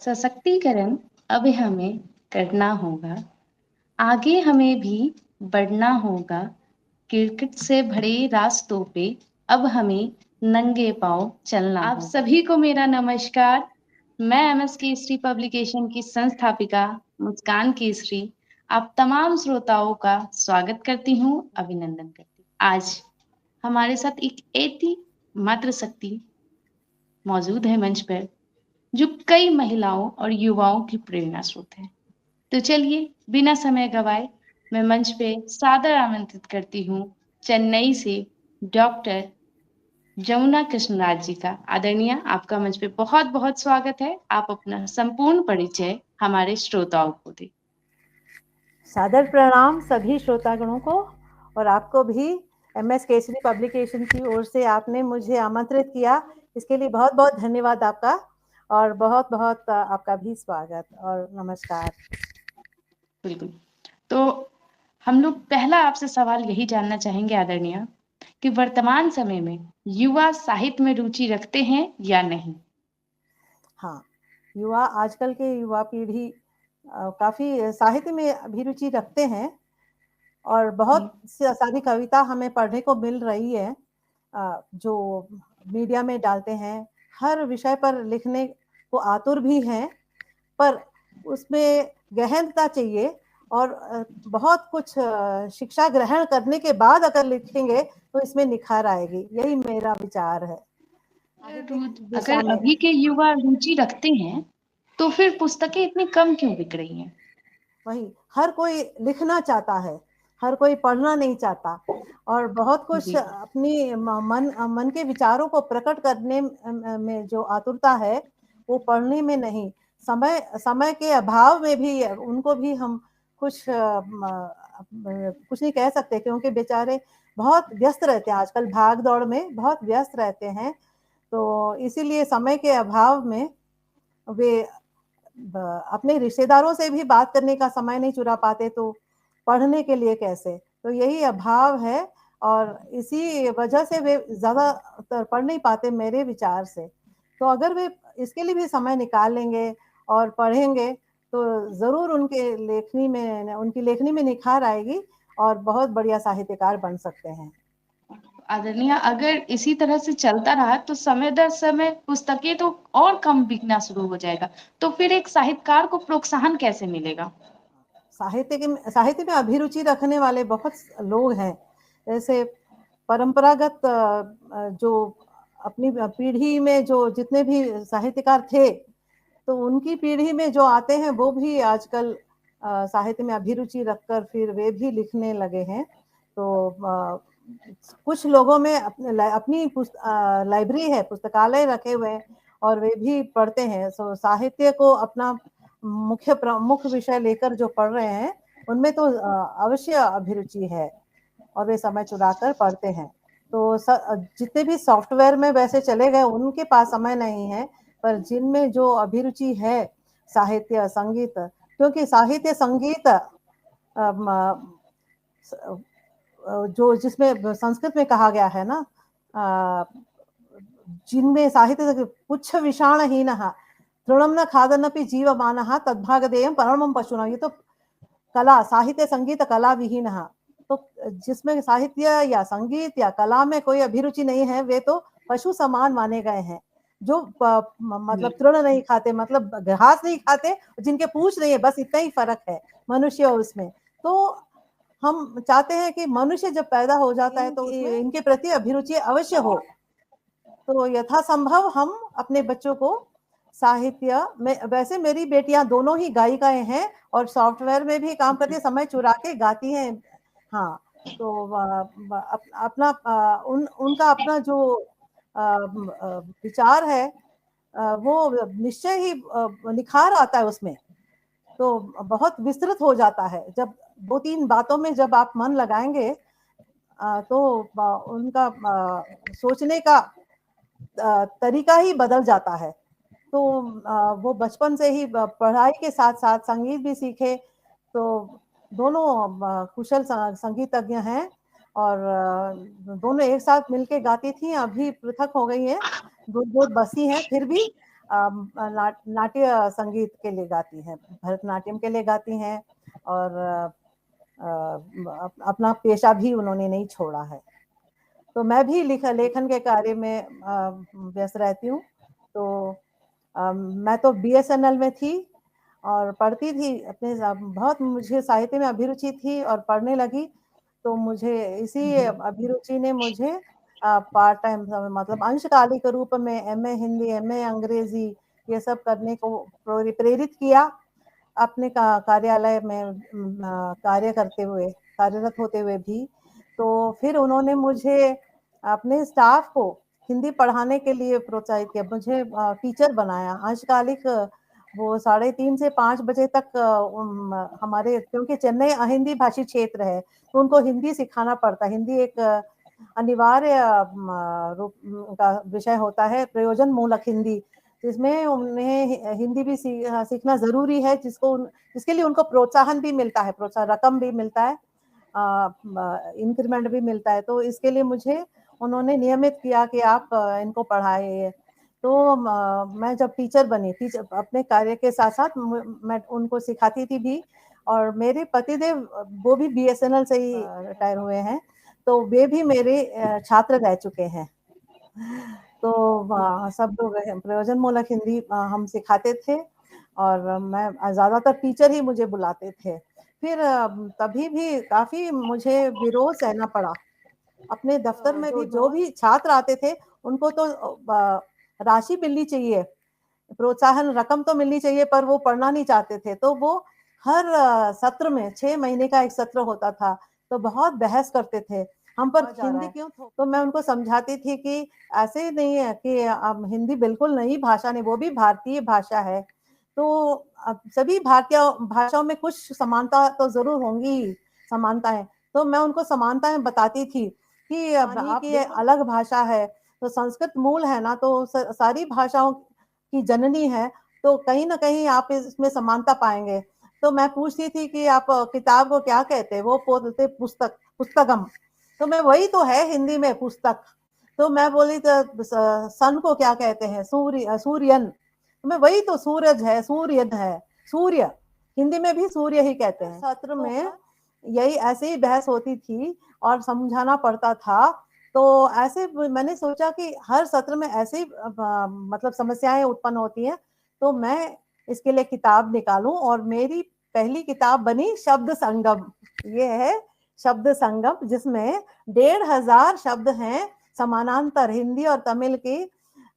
सशक्तिकरण अब हमें करना होगा, आगे हमें भी बढ़ना होगा। क्रिकेट से भरे रास्तों पे अब हमें नंगे पांव चलना होगा। आप सभी को मेरा नमस्कार। मैं एमएस केसरी पब्लिकेशन की संस्थापिका मुस्कान केसरी आप तमाम श्रोताओं का स्वागत करती हूँ, अभिनंदन करती हूँ। आज हमारे साथ एक ऐसी मातृ शक्ति मौजूद है मंच पर जो कई महिलाओं और युवाओं की प्रेरणा स्रोत है। तो चलिए बिना समय गवाए मैं मंच पे सादर आमंत्रित करती हूँ चेन्नई से डॉक्टर जमुना कृष्णराज जी का। आदरणीय, आपका मंच पे बहुत बहुत स्वागत है। आप अपना संपूर्ण परिचय हमारे श्रोताओं को दें। सादर प्रणाम सभी श्रोतागणों को, और आपको भी एमएस केसरी पब्लिकेशन की ओर से आपने मुझे आमंत्रित किया, इसके लिए बहुत बहुत धन्यवाद आपका, और बहुत बहुत आपका भी स्वागत और नमस्कार। बिल्कुल। तो हम लोग पहला आपसे सवाल यही जानना चाहेंगे आदरणीय कि वर्तमान समय में युवा साहित्य में रुचि रखते हैं या नहीं? हाँ, युवा, आजकल के युवा पीढ़ी काफी साहित्य में अभिरुचि रखते हैं, और बहुत सारी कविता हमें पढ़ने को मिल रही है जो मीडिया में डालते हैं। हर विषय पर लिखने को आतुर भी हैं, पर उसमें गहनता चाहिए, और बहुत कुछ शिक्षा ग्रहण करने के बाद अगर लिखेंगे तो इसमें निखार आएगी। यही मेरा विचार है। अगर अभी के युवा रुचि रखते हैं तो फिर पुस्तकें इतनी कम क्यों बिक रही हैं? वही, हर कोई लिखना चाहता है, हर कोई पढ़ना नहीं चाहता, और बहुत कुछ अपनी मन के विचारों को प्रकट करने में जो आतुरता है वो पढ़ने में नहीं। समय के अभाव में भी उनको भी हम कुछ नहीं कह सकते, क्योंकि बेचारे बहुत व्यस्त रहते हैं, आजकल भाग दौड़ में बहुत व्यस्त रहते हैं। तो इसीलिए समय के अभाव में वे अपने रिश्तेदारों से भी बात करने का समय नहीं चुरा पाते, तो पढ़ने के लिए कैसे? तो यही अभाव है, और इसी वजह से वे ज़्यादातर पढ़ नहीं पाते मेरे विचार से। तो अगर वे इसके लिए भी समय निकाल लेंगे और पढ़ेंगे तो ज़रूर उनकी लेखनी में निखार आएगी, और बहुत बढ़िया साहित्यकार बन सकते हैं। आदरणीय, अगर इसी तरह से चलता रहा तो समय दर समय पुस्तकें तो और कम बिकना शुरू हो जाएगा, तो फिर एक साहित्यकार को प्रोत्साहन कैसे मिलेगा? साहित्य में अभिरुचि रखने वाले बहुत लोग हैं। जैसे परंपरागत जो अपनी पीढ़ी में जो जितने भी साहित्यकार थे, तो उनकी पीढ़ी में जो आते हैं वो भी आजकल साहित्य में अभिरुचि रखकर फिर वे भी लिखने लगे हैं। तो कुछ लोगों में अपनी लाइब्रेरी है, पुस्तकालय रखे हुए हैं, और वे भी पढ़ते हैं। सो साहित्य को अपना मुख्य विषय लेकर जो पढ़ रहे हैं उनमें तो अवश्य अभिरुचि है, और वे समय चुराकर पढ़ते हैं। तो जितने भी सॉफ्टवेयर में वैसे चले गए उनके पास समय नहीं है, पर जिनमें जो अभिरुचि है साहित्य संगीत, क्योंकि साहित्य संगीत जो जिसमें संस्कृत में कहा गया है ना, जिनमें साहित्य पुच्छ विषाणहीनः तृणं न खादन्नपि जीवमानः तद्भागधेयं परमं पशूनां। ये तो कला, साहित्य संगीत कला विहीनः। तो जिसमें साहित्य या संगीत या कला में कोई अभिरुचि नहीं है वे तो पशु समान माने गए हैं, जो मतलब तृण नहीं खाते, मतलब घास नहीं खाते, जिनके पूंछ नहीं है, बस इतना ही फर्क है मनुष्य और उसमें। तो हम चाहते हैं कि मनुष्य जब पैदा हो जाता है तो इनके प्रति अभिरुचि अवश्य हो। तो यथासंभव हम अपने बच्चों को साहित्य में, वैसे मेरी बेटियां दोनों ही गायिकाएं हैं और सॉफ्टवेयर में भी काम करती है, समय चुरा के गाती हैं। हाँ, तो अपना उनका अपना जो विचार है वो निश्चय ही निखार आता है उसमें, तो बहुत विस्तृत हो जाता है। जब 2-3 बातों में जब आप मन लगाएंगे तो उनका सोचने का तरीका ही बदल जाता है। तो वो बचपन से ही पढ़ाई के साथ साथ संगीत भी सीखे, तो दोनों कुशल संगीतज्ञ हैं, और दोनों एक साथ मिलके गाती थी, अभी पृथक हो गई हैं, दूर दूर बसी हैं, फिर भी नाट्य संगीत के लिए गाती हैं, भरतनाट्यम के लिए गाती हैं, और अपना पेशा भी उन्होंने नहीं छोड़ा है। तो मैं भी लेखन के कार्य में व्यस्त रहती हूँ। तो मैं तो बीएसएनएल में थी और पढ़ती थी अपने, बहुत मुझे साहित्य में अभिरुचि थी और पढ़ने लगी, तो मुझे इसी अभिरुचि ने मुझे पार्ट टाइम मतलब अंशकालिक रूप में एमए हिंदी, एमए अंग्रेजी ये सब करने को प्रेरित किया। अपने कार्यालय में कार्य करते हुए, कार्यरत होते हुए भी। तो फिर उन्होंने मुझे अपने स्टाफ को हिंदी पढ़ाने के लिए प्रोत्साहित किया, मुझे टीचर बनाया अंशकालिक। वो 3:30 से 5 बजे तक हमारे, क्योंकि चेन्नई अहिंदी भाषी क्षेत्र है, तो उनको हिंदी सिखाना पड़ता है। हिंदी एक अनिवार्य रूप का विषय होता है, प्रयोजन मूलक हिंदी, जिसमें उन्हें हिंदी भी सीखना जरूरी है, जिसके लिए उनको प्रोत्साहन भी मिलता है, प्रोत्साहन रकम भी मिलता है, इंक्रीमेंट भी मिलता है। तो इसके लिए मुझे उन्होंने नियमित किया कि आप इनको पढ़ाइए। तो मैं जब टीचर बनी, अपने कार्य के साथ साथ मैं उनको सिखाती थी भी। और मेरे पतिदेव वो भी बीएसएनएल से ही रिटायर हुए हैं, तो वे भी मेरे छात्र रह चुके हैं। तो सब लोग प्रयोजन मूलक हिंदी हम सिखाते थे, और मैं ज्यादातर टीचर ही मुझे बुलाते थे। फिर तभी भी काफी मुझे विरोध सहना पड़ा। अपने दफ्तर में भी जो भी छात्र आते थे, उनको तो राशि मिलनी चाहिए, प्रोत्साहन रकम तो मिलनी चाहिए, पर वो पढ़ना नहीं चाहते थे। तो वो हर सत्र में 6 महीने का एक सत्र होता था, तो बहुत बहस करते थे हम पर, हिंदी क्यों। तो मैं उनको समझाती थी कि ऐसे नहीं है कि हिंदी बिल्कुल नई भाषा नहीं, वो भी भारतीय भाषा है। तो सभी भारतीय भाषाओं में कुछ समानता तो जरूर होंगी, समानताएं। तो मैं उनको समानताएं बताती थी कि आपकी अलग भाषा है, तो संस्कृत मूल है ना, तो सारी भाषाओं की जननी है, तो कहीं ना कहीं आप इसमें समानता पाएंगे। तो मैं पूछती थी कि आप किताब को क्या कहते हैं, वो बोलते पुस्तक, पुस्तकम। तो मैं वही तो है हिंदी में पुस्तक। तो मैं बोली तो सन को क्या कहते हैं, सूर्यन। तो मैं वही तो सूरज है, सूर्यन है, सूर्य हिंदी में भी सूर्य ही कहते हैं। सत्र में यही ऐसे ही बहस होती थी और समझाना पड़ता था। तो ऐसे मैंने सोचा कि हर सत्र में ऐसे ही मतलब समस्याएं उत्पन्न होती हैं, तो मैं इसके लिए किताब निकालूं, और मेरी पहली किताब बनी शब्द संगम। ये है शब्द संगम, जिसमें 1,500 शब्द हैं समानांतर, हिंदी और तमिल की,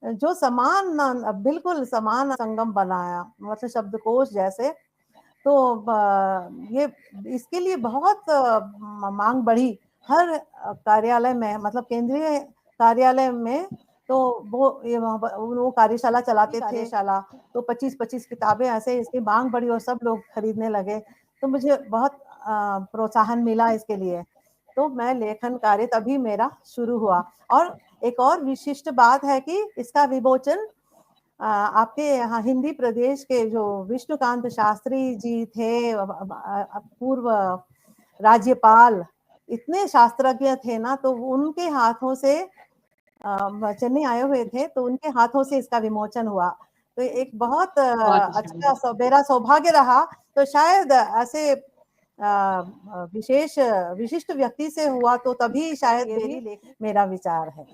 जो समान, बिल्कुल समान संगम बनाया, मतलब शब्दकोश जैसे। तो ये इसके लिए बहुत मांग बढ़ी हर कार्यालय में, मतलब केंद्रीय कार्यालय में। तो वो कार्यशाला चलाते थे, कार्यशाला, तो 25-25 किताबें ऐसे, इसकी मांग बढ़ी और सब लोग खरीदने लगे। तो मुझे बहुत प्रोत्साहन मिला इसके लिए। तो मैं लेखन कार्य तभी मेरा शुरू हुआ। और एक और विशिष्ट बात है कि इसका विमोचन आपके यहाँ हिंदी प्रदेश के जो विष्णुकांत शास्त्री जी थे, पूर्व राज्यपाल, इतने शास्त्रज्ञ थे ना, तो उनके हाथों से, चेन्नई आए हुए थे, तो उनके हाथों से इसका विमोचन हुआ। तो एक बहुत अच्छा मेरा सौभाग्य रहा। तो शायद ऐसे विशिष्ट व्यक्ति से हुआ, तो तभी शायद मेरा विचार है।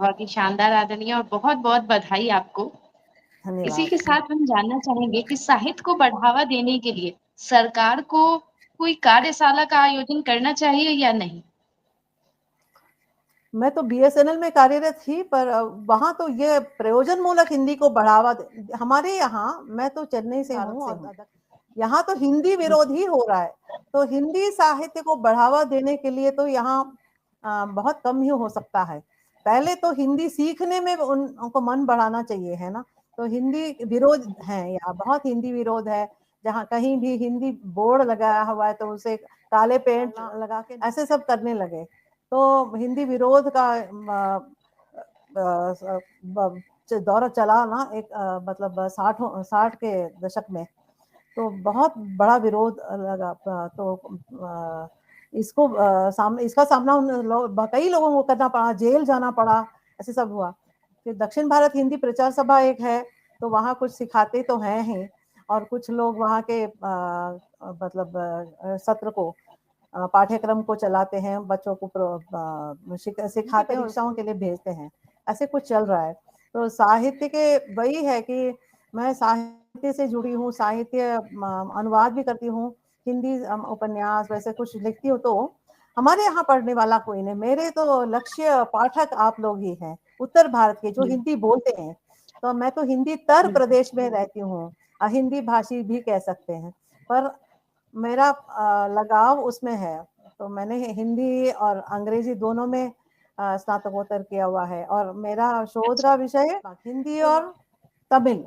बहुत ही शानदार आदरणीय, और बहुत बहुत बधाई आपको। इसी के साथ हम जानना चाहेंगे कि साहित्य को बढ़ावा देने के लिए सरकार को कोई कार्यशाला का आयोजन करना चाहिए या नहीं? मैं तो बीएसएनएल में कार्यरत थी, पर वहां तो ये प्रयोजन मूलक हिंदी को बढ़ावा हमारे यहाँ, मैं तो चेन्नई से हूँ, यहाँ तो हिंदी विरोध ही हो रहा है। तो हिंदी साहित्य को बढ़ावा देने के लिए तो यहाँ बहुत कम ही हो सकता है। पहले तो हिंदी सीखने में उनको मन बढ़ाना चाहिए, है ना। तो हिंदी विरोध है यहाँ, बहुत हिंदी विरोध है। जहाँ कहीं भी हिंदी बोर्ड लगाया हुआ है, तो उसे काले पेंट लगा के ऐसे सब करने लगे। तो हिंदी विरोध का दौर चला ना, एक मतलब 60 के दशक में, तो बहुत बड़ा विरोध लगा। तो इसका सामना कई लोगों को करना पड़ा, जेल जाना पड़ा, ऐसे सब हुआ। फिर दक्षिण भारत हिंदी प्रचार सभा एक है, तो वहाँ कुछ सिखाते तो हैं ही, और कुछ लोग वहाँ के मतलब सत्र को पाठ्यक्रम को चलाते हैं, बच्चों को सिखाते हैं, परीक्षाओं के लिए भेजते हैं, ऐसे कुछ चल रहा है। तो साहित्य के वही है कि मैं साहित्य से जुड़ी हूँ, साहित्य अनुवाद भी करती हूँ, हिंदी उपन्यास वैसे कुछ लिखती हूँ। तो हमारे यहाँ पढ़ने वाला कोई नहीं, मेरे तो लक्ष्य पाठक आप लोग ही हैं, उत्तर भारत के जो हिंदी बोलते हैं। तो मैं तो हिंदी तर प्रदेश में रहती हूँ, हिंदी भाषी भी कह सकते हैं, पर मेरा लगाव उसमें है। तो मैंने हिंदी और अंग्रेजी दोनों में स्नातकोत्तर किया हुआ है, और मेरा शोध का विषय हिंदी और तमिल,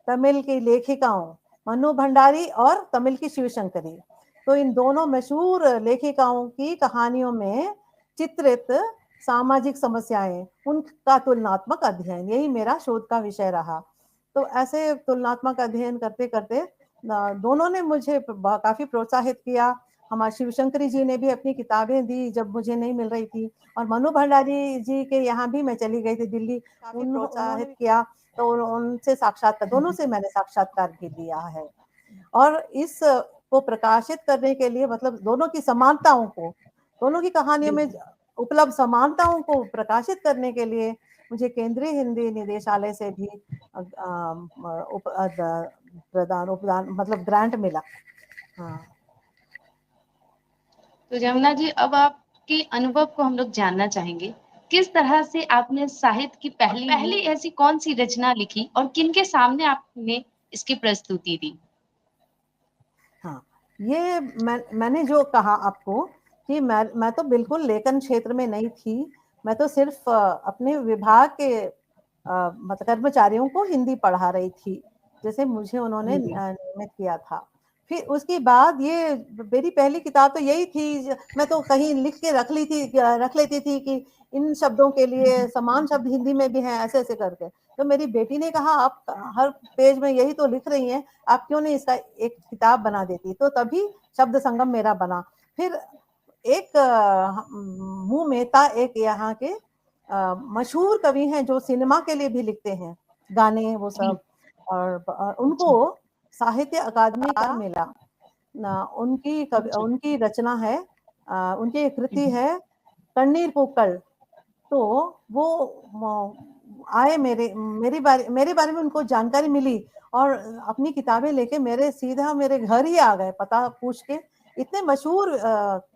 तमिल की लेखिकाओं मनु भंडारी और तमिल की शिवशंकरी। तो इन दोनों मशहूर लेखिकाओं की कहानियों में चित्रित सामाजिक समस्याएं, उनका तुलनात्मक अध्ययन, यही मेरा शोध का विषय रहा। तो ऐसे तुलनात्मक अध्ययन करते करते दोनों ने मुझे काफी प्रोत्साहित किया। हमारे शिवशंकरी जी ने भी अपनी किताबें दी जब मुझे नहीं मिल रही थी, और मनु भंडारी जी के यहाँ भी मैं चली गई थी दिल्ली, काफी प्रोत्साहित किया। तो उनसे साक्षात्कार, दोनों से मैंने साक्षात्कार भी लिया है, और इस को प्रकाशित करने के लिए, मतलब दोनों की समानताओं को, दोनों की कहानियों में उपलब्ध समानताओं को प्रकाशित करने के लिए मुझे केंद्रीय हिंदी निदेशालय से भी उपदान मतलब ग्रांट मिला। हाँ। तो जमुना जी, अब आपके अनुभव को हम लोग जानना चाहेंगे। किस तरह से आपने साहित्य की पहली ऐसी कौन सी रचना लिखी और किनके सामने आपने इसकी प्रस्तुति दी? हाँ, ये मैंने जो कहा आपको कि मैं तो बिल्कुल लेखन क्षेत्र में नहीं थी, मैं तो सिर्फ अपने विभाग के मतलब कर्मचारियों को हिंदी पढ़ा रही थी, जैसे मुझे उन्होंने नियमित किया था। फिर उसके बाद ये मेरी पहली किताब तो यही थी, मैं तो कहीं लिख के रख लेती थी कि इन शब्दों के लिए समान शब्द हिंदी में भी हैं, ऐसे ऐसे करके। तो मेरी बेटी ने कहा, आप हर पेज में यही तो लिख रही हैं, आप क्यों नहीं इसका एक किताब बना देती? तो तभी शब्द संगम मेरा बना। फिर एक मुंह मेहता, एक यहाँ के मशहूर कवि हैं जो सिनेमा के लिए भी लिखते हैं गाने वो सब, और उनको साहित्य अकादमी का मिला ना, उनकी रचना है, उनकी कृति है कन्नीर पूक्कल। तो वो आए मेरे बारे में उनको जानकारी मिली, और अपनी किताबें लेके मेरे घर ही आ गए, पता पूछ के। इतने मशहूर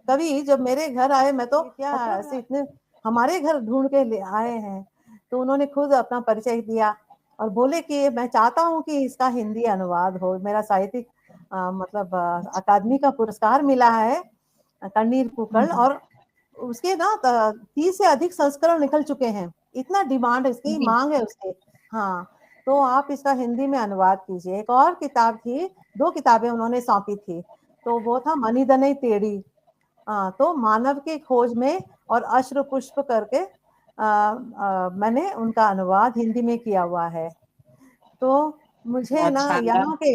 कवि जब मेरे घर आए, मैं तो क्या ऐसे इतने हमारे घर ढूंढ के ले आए हैं। तो उन्होंने खुद अपना परिचय दिया और बोले कि मैं चाहता हूँ कि इसका हिंदी अनुवाद हो। मेरा साहित्यिक मतलब अकादमी का पुरस्कार मिला है कन्नीर पूक्कल, और उसके ना 30 से अधिक संस्करण निकल चुके हैं, इतना डिमांड, इसकी मांग है उसके। हाँ, तो आप इसका हिंदी में अनुवाद कीजिए। एक और किताब थी, 2 किताबें उन्होंने सौंपी थी, तो वो था मनीदने टेढ़ी। तो मानव की खोज में और अश्रु पुष्प करके मैंने उनका अनुवाद हिंदी में किया हुआ है। तो मुझे ना यहाँ के,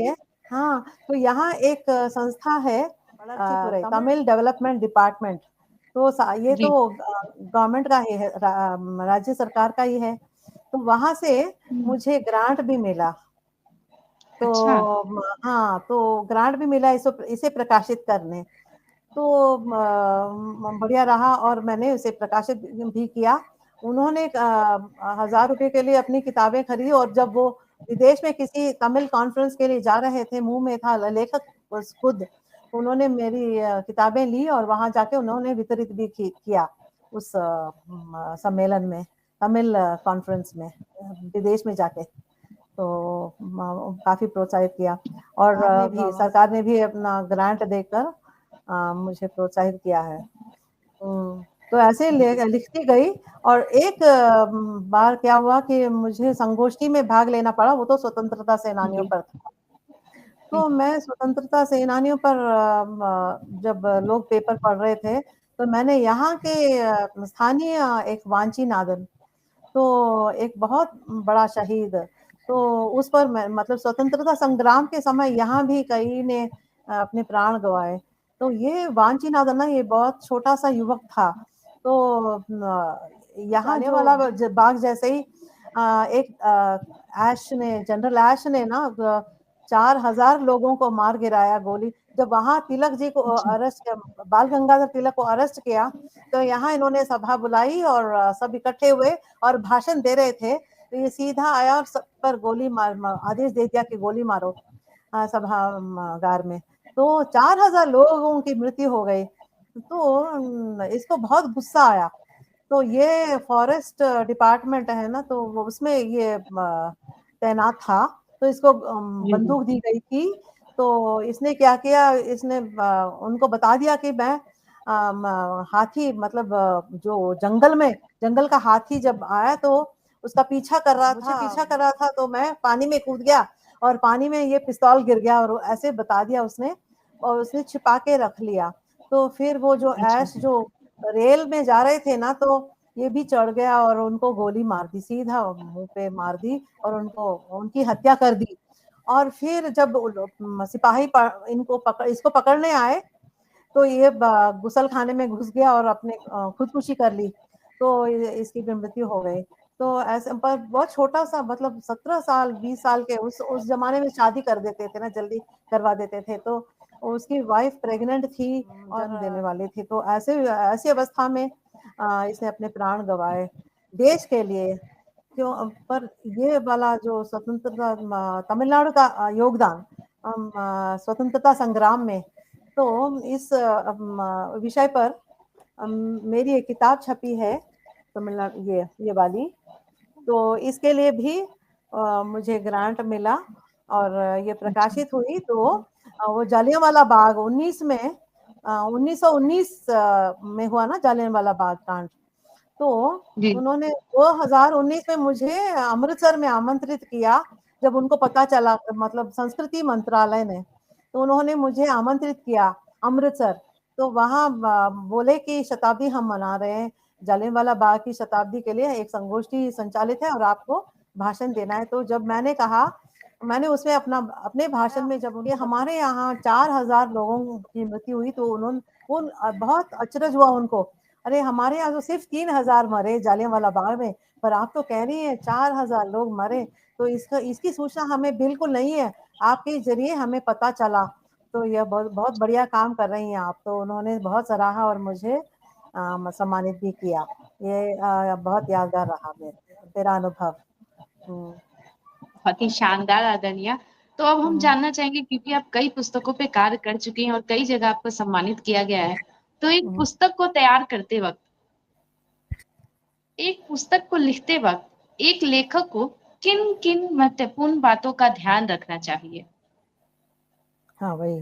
हाँ, तो यहाँ एक संस्था है तमिल डेवलपमेंट डिपार्टमेंट, तो ये तो गवर्नमेंट का ही है, राज्य सरकार का ही है। तो वहां से मुझे ग्रांट भी मिला। तो हाँ, तो ग्रांट भी मिला इसे प्रकाशित करने। तो बढ़िया रहा, और मैंने उसे प्रकाशित भी किया। उन्होंने 1000 रुपए के लिए अपनी किताबें खरीदी, और जब वो विदेश में किसी तमिल कॉन्फ्रेंस के लिए जा रहे थे, मुंह में था लेखक खुद, उन्होंने मेरी किताबें ली और वहां जाके उन्होंने वितरित भी किया उस सम्मेलन में, तमिल कॉन्फ्रेंस में, विदेश में जाके। तो काफी प्रोत्साहित किया, और सरकार ने भी अपना ग्रांट देकर मुझे प्रोत्साहित किया है। तो ऐसे लिखती गई, और एक बार क्या हुआ कि मुझे संगोष्ठी में भाग लेना पड़ा, वो तो स्वतंत्रता सेनानियों पर था। तो मैं स्वतंत्रता सेनानियों पर जब लोग पेपर पढ़ रहे थे, तो मैंने यहाँ के स्थानीय एक वांची नादन, तो एक बहुत बड़ा शहीद, तो उस पर मतलब स्वतंत्रता संग्राम के समय यहाँ भी कई ने अपने प्राण गंवाए। तो ये वांचीनाथन ना, ये बहुत छोटा सा युवक था। तो यहाँ वाला बाग जैसे ही एक जनरल ऐश ने ना 4,000 लोगों को मार गिराया गोली। जब वहां तिलक जी को जी अरेस्ट किया, बाल गंगाधर तिलक को अरेस्ट किया, तो यहाँ इन्होंने सभा बुलाई और सब इकट्ठे हुए और भाषण दे रहे थे। तो ये सीधा आया और सब पर गोली आदेश दे दिया कि गोली मारो सभागार में। तो 4,000 लोगों की मृत्यु हो गई। तो इसको बहुत गुस्सा आया। तो ये फॉरेस्ट डिपार्टमेंट है ना, तो उसमें ये तैनात था। तो इसको जी जी। बंदूक दी गई थी। तो इसने क्या किया, इसने उनको बता दिया कि मैं हाथी मतलब जो जंगल का हाथी जब आया तो उसका पीछा कर रहा था, मुझे पीछा कर रहा था, तो मैं पानी में कूद गया और पानी में ये पिस्तौल गिर गया, और ऐसे बता दिया उसने, और उसने छिपा के रख लिया। तो फिर वो जो अच्छा ऐश जो रेल में जा रहे थे ना, तो ये भी चढ़ गया और उनको गोली मार दी, सीधा मुंह पे मार दी और उनको उनकी हत्या कर दी। और फिर जब सिपाही इसको पकड़ने आए, तो ये गुसल खाने में घुस गया और अपने खुदकुशी कर ली। तो इसकी मृत्यु हो गई। तो ऐसे पर बहुत छोटा सा, मतलब 17 साल 20 साल के उस जमाने में शादी कर देते थे ना, जल्दी करवा देते थे। तो उसकी वाइफ प्रेग्नेंट थी और जन्म देने वाले थे। तो ऐसी अवस्था में इसने अपने प्राण गंवाए देश के लिए। क्यों? पर ये वाला जो स्वतंत्रता तमिलनाडु का योगदान स्वतंत्रता संग्राम में, तो इस विषय पर मेरी एक किताब छपी है, तमिलनाडु ये वाली। तो इसके लिए भी मुझे ग्रांट मिला और ये अच्छा। प्रकाशित हुई। तो वो जलियांवाला बाग 1919 में हुआ ना, जलियांवाला बाग कांड। तो जी उन्होंने 2019 में मुझे अमृतसर में आमंत्रित किया। जब उनको पता चला, मतलब संस्कृति मंत्रालय ने, तो उन्होंने मुझे आमंत्रित किया अमृतसर। तो वहाँ बोले कि शताब्दी हम मना रहे हैं, जलियांवाला बाग की शताब्दी के लिए एक संगोष्ठी संचालित है और आपको भाषण देना है। तो जब मैंने कहा, मैंने उसमें अपने भाषण में जब उनके हमारे यहाँ 4,000 लोगों की मृत्यु हुई, तो उन्होंने बहुत अचरज हुआ उनको। अरे हमारे यहाँ तो सिर्फ 3,000 मरे जलियांवाला बाग में, पर आप तो कह रही हैं 4,000 लोग मरे। तो इसकी सूचना हमें बिल्कुल नहीं है, आपके जरिए हमें पता चला। तो यह बहुत बहुत बढ़िया काम कर रही हैं आप। तो उन्होंने बहुत सराहा और मुझे सम्मानित भी किया। ये बहुत यादगार रहा मेरा अनुभव। हम्म, बहुत ही शानदार आदरणीय। तो अब हम हम्म, जानना चाहेंगे, क्योंकि आप कई पुस्तकों पे कार्य कर चुके हैं और कई जगह आपको सम्मानित किया गया है, तो एक हम्म। पुस्तक को तैयार करते वक्त, एक पुस्तक को लिखते वक्त एक लेखक को किन किन महत्वपूर्ण बातों का ध्यान रखना चाहिए? हाँ वही।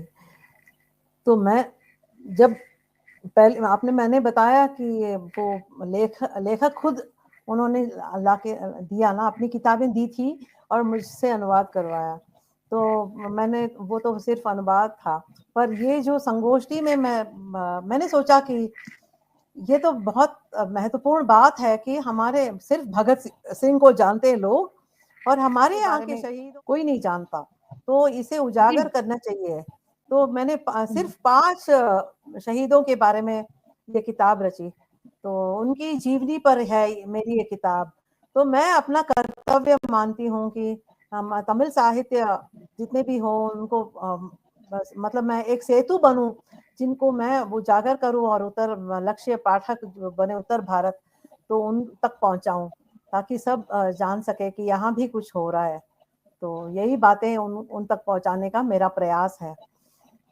तो मैं जब पहले मैंने बताया कि वो लेखक खुद उन्होंने ला के दिया ना, अपनी किताबें दी थी और मुझसे अनुवाद करवाया। तो वो तो सिर्फ अनुवाद था। पर ये जो संगोष्ठी में मैंने सोचा कि ये तो बहुत महत्वपूर्ण बात है कि हमारे सिर्फ भगत सिंह को जानते हैं लोग, और हमारे यहाँ के शहीद कोई नहीं जानता। तो इसे जी उजागर करना चाहिए। तो मैंने सिर्फ 5 शहीदों के बारे में ये किताब रची। तो उनकी जीवनी पर है मेरी ये किताब। तो मैं अपना कर्तव्य मानती हूँ कि हम तमिल साहित्य जितने भी हो उनको बस मतलब मैं एक सेतु बनूं, जिनको मैं उजागर करूं और लक्ष्य पाठक जो बने उत्तर भारत, तो उन तक पहुंचाऊं, ताकि सब जान सके कि यहाँ भी कुछ हो रहा है। तो यही बातें उन तक पहुंचाने का मेरा प्रयास है।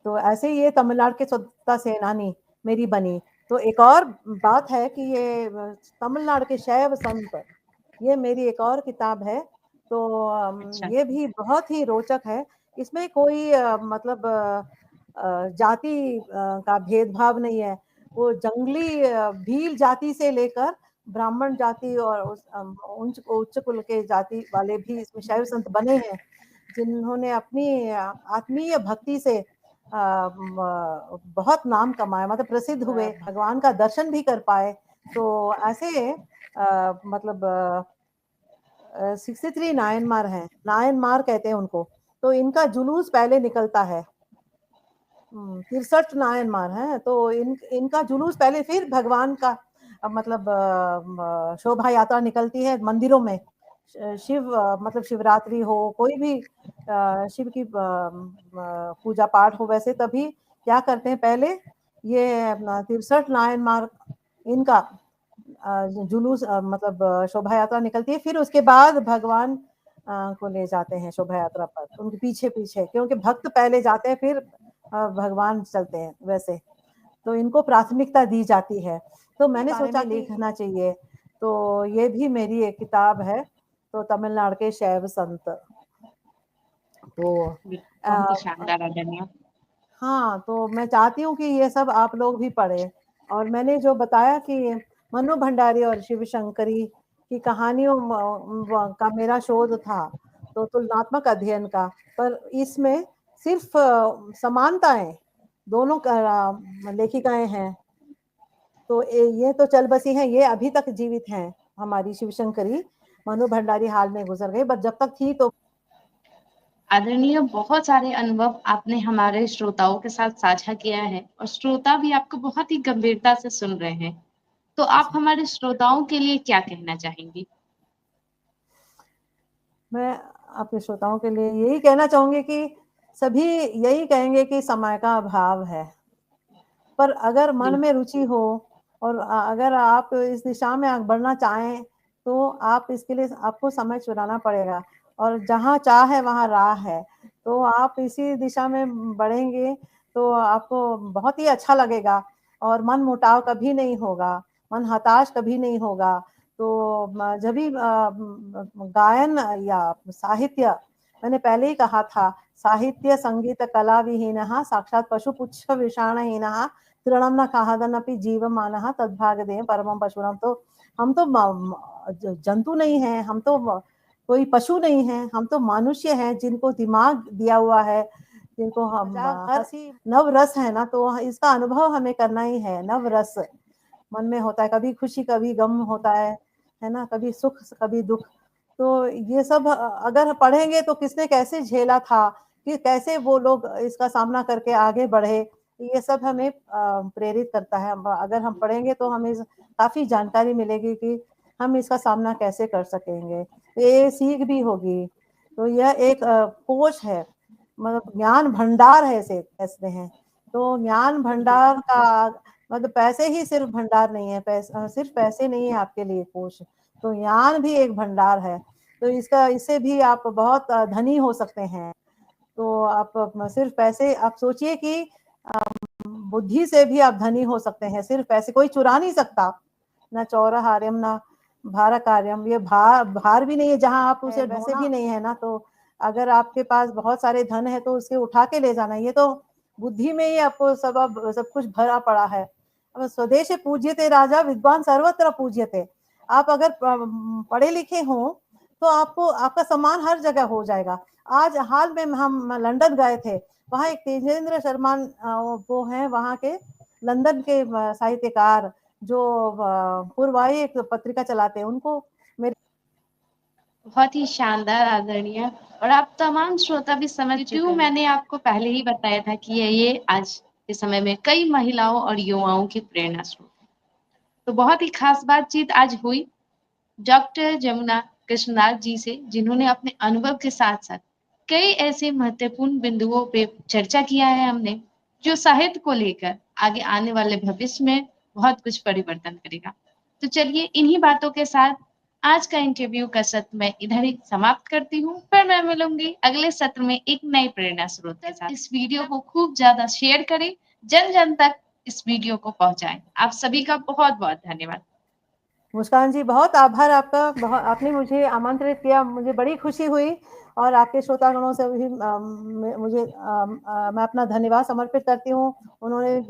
तो ऐसे ही ये तमिलनाडु के स्वतंत्रता सेनानी मेरी बनी। तो एक और बात है कि ये तमिलनाडु के शैव संत, ये मेरी एक और किताब है। तो अच्छा ये भी बहुत ही रोचक है। इसमें कोई मतलब जाति का भेदभाव नहीं है। वो जंगली भील जाति से लेकर ब्राह्मण जाति और उच्च उच्च कुल के जाति वाले भी इसमें शैव संत बने हैं, जिन्होंने अपनी आत्मीय भक्ति से बहुत नाम कमाया, मतलब प्रसिद्ध हुए, भगवान का दर्शन भी कर पाए। तो ऐसे मतलब 63 नायनमार हैं, नायनमार कहते हैं उनको। तो इनका जुलूस पहले निकलता है। 63 नायनमार हैं, तो इनका जुलूस पहले, फिर भगवान का मतलब शोभा यात्रा निकलती है मंदिरों में, शिव मतलब शिवरात्रि हो, कोई भी शिव की पूजा पाठ हो, वैसे तभी क्या करते हैं, पहले ये अपना 63 नारायण मार्ग इनका जुलूस मतलब शोभा यात्रा निकलती है, फिर उसके बाद भगवान को ले जाते हैं शोभा यात्रा पर, उनके पीछे-पीछे, क्योंकि भक्त पहले जाते हैं, फिर भगवान चलते हैं वैसे। तो इनको प्राथमिकता दी जाती है। तो मैंने सोचा लिखना चाहिए, तो ये भी मेरी एक किताब है, तो तमिलनाडु के शैव संत। तो बहुत ही शानदार आदरणीय। हाँ, तो मैं चाहती हूँ कि ये सब आप लोग भी पढ़ें। और मैंने जो बताया कि मनु भंडारी और शिव शंकरी की कहानियों का मेरा शोध था, तो तुलनात्मक अध्ययन का, पर इसमें सिर्फ समानताएं दोनों लेखिकाएं हैं। तो ये तो चल बसी हैं, ये अभी तक जीवित हैं, हमारी शिव शंकरी। मनु भंडारी हाल में गुजर गए, बट जब तक थी तो आदरणीय, बहुत सारे अनुभव आपने हमारे श्रोताओं के साथ साझा किया है और श्रोता भी आपको बहुत ही गंभीरता से सुन रहे हैं। तो आप हमारे श्रोताओं के लिए क्या कहना चाहेंगी? मैं आपके श्रोताओं के लिए यही कहना चाहूंगी कि सभी यही कहेंगे कि समय का अभाव है, पर अगर मन में रुचि हो और अगर आप इस दिशा में आगे बढ़ना चाहें, तो आप इसके लिए आपको समय चुराना पड़ेगा, और जहाँ चाह है वहाँ राह है। तो आप इसी दिशा में बढ़ेंगे तो आपको बहुत ही अच्छा लगेगा, और मन मुटाव कभी नहीं होगा, मन हताश कभी नहीं होगा। तो जब भी गायन या साहित्य, मैंने पहले ही कहा था, साहित्य संगीत कला विहीनः साक्षात् पशुपुच्छ विषाणहीनः तृणं न खादन्नपि जीवमानः तद्भागधेयं परमं पशूनां। तो हम तो जंतु नहीं हैं, हम तो कोई पशु नहीं हैं, हम तो मनुष्य हैं जिनको दिमाग दिया हुआ है, जिनको हम हंसी नव रस है ना, तो इसका अनुभव हमें करना ही है। नव रस मन में होता है, कभी खुशी कभी गम होता है ना, कभी सुख कभी दुख। तो ये सब अगर पढ़ेंगे तो किसने कैसे झेला था, कि कैसे वो लोग इसका सामना करके आगे बढ़े, ये सब हमें प्रेरित करता है। अगर हम पढ़ेंगे तो हमें काफी जानकारी मिलेगी कि हम इसका सामना कैसे कर सकेंगे, ये सीख भी होगी। तो यह एक कोश है, मतलब ज्ञान भंडार है, इसे कहते हैं। तो ज्ञान भंडार का मतलब पैसे ही सिर्फ भंडार नहीं है, सिर्फ पैसे नहीं है आपके लिए कोश, तो ज्ञान भी एक भंडार है। तो इससे भी आप बहुत धनी हो सकते हैं। तो आप सिर्फ पैसे, आप सोचिए कि बुद्धि से भी आप धनी हो सकते हैं, सिर्फ पैसे कोई चुरा नहीं सकता। ना चौरहार्यम ना भार कार्यम, ये भार भी नहीं है, जहां आप उसे वैसे भी नहीं है ना। तो अगर आपके पास बहुत सारे धन है तो उसे उठा के ले जाना, ये तो बुद्धि में ही आपको सब कुछ भरा पड़ा है। अब स्वदेश पूज्यते राजा विद्वान सर्वत्र पूज्यते। आप अगर पढ़े लिखे हो तो आपको आपका सम्मान हर जगह हो जाएगा। आज हाल में हम लंदन गए थे, वहाँ एक तेजेंद्र शर्मा वो हैं वहाँ के लंदन के साहित्यकार, जो पूर्वाई एक पत्रिका चलाते हैं, उनको मेरे बहुत ही शानदार आदरणीय। और आप तमाम श्रोता भी समझ चुके हैं, मैंने आपको पहले ही बताया था कि ये आज के समय में कई महिलाओं और युवाओं की प्रेरणा स्रोत है। तो बहुत ही खास बातचीत आज हुई डॉक्टर जमुना कृष्णदास जी से, जिन्होंने अपने अनुभव के साथ साथ कई ऐसे महत्वपूर्ण बिंदुओं पे चर्चा किया है हमने, जो साहित्य को लेकर आगे आने वाले भविष्य में बहुत कुछ परिवर्तन करेगा। तो चलिए इन्हीं बातों के साथ आज का इंटरव्यू का सत्र मैं इधर ही समाप्त करती हूँ। फिर मैं मिलूंगी अगले सत्र में एक नई प्रेरणा स्रोत के साथ। इस वीडियो को खूब ज्यादा शेयर करें, जन जन तक इस वीडियो को पहुंचाएं। आप सभी का बहुत बहुत धन्यवाद। मुस्कान जी, बहुत आभार आपका, बहुत आपने मुझे आमंत्रित किया, मुझे बड़ी खुशी हुई। और आपके श्रोतागणों से भी मैं अपना धन्यवाद समर्पित करती हूँ। उन्होंने